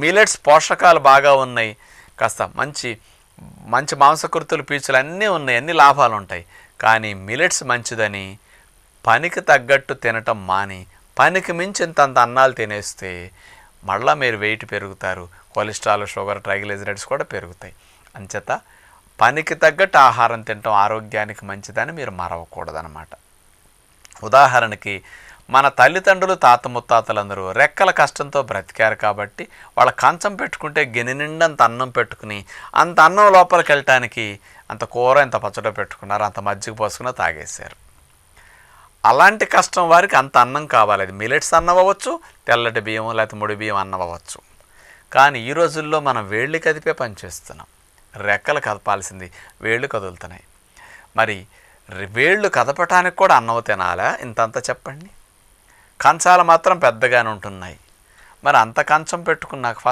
Millets పోషకాలు బాగా ఉన్నాయి, కాస్త మంచి మంచి మాంసకృతులు పీచులు అన్నీ ఉన్నాయి, అన్ని లాభాలు ఉంటాయి. కానీ మిలెట్స్ మంచిదని పనికి తగ్గట్టు తినటం మాని పనికి మించింతంత అన్నాలు తినేస్తే మళ్ళీ మీరు వెయిట్ పెరుగుతారు, కొలెస్ట్రాల్, షుగర్, ట్రైగ్లిజరైడ్స్ కూడా పెరుగుతాయి. అంచేత పనికి తగ్గట్టు ఆహారం తినటం ఆరోగ్యానికి మంచిదని మీరు మరవకూడదనమాట. ఉదాహరణకి మన తల్లిదండ్రులు, తాత ముత్తాతలందరూ రెక్కల కష్టంతో బ్రతికారు కాబట్టి వాళ్ళ కంచం పెట్టుకుంటే గిన్నె నిండా అంత అన్నం పెట్టుకుని అంత అన్నం లోపలికి వెళ్ళటానికి అంత కూర ఎంత పచ్చడో పెట్టుకున్నారు, అంత మజ్జిగ పోసుకున్నా తాగేశారు. అలాంటి కష్టం వారికి అంత అన్నం కావాలి. అది మిలెట్స్ అన్నం అవ్వచ్చు, తెల్లటి బియ్యం లేకపోతే ముడి బియ్యం అన్నం అవ్వచ్చు. కానీ ఈ రోజుల్లో మనం వేళ్ళు కదిపే పని చేస్తున్నాం. రెక్కలు కదపాల్సింది వేళ్ళు కదులుతున్నాయి. మరి వేళ్ళు కదపటానికి కూడా అన్నం తినాలా ఇంతంత చెప్పండి? కంచాలు మాత్రం పెద్దగానే ఉంటున్నాయి. మరి అంత కంచం పెట్టుకున్నాక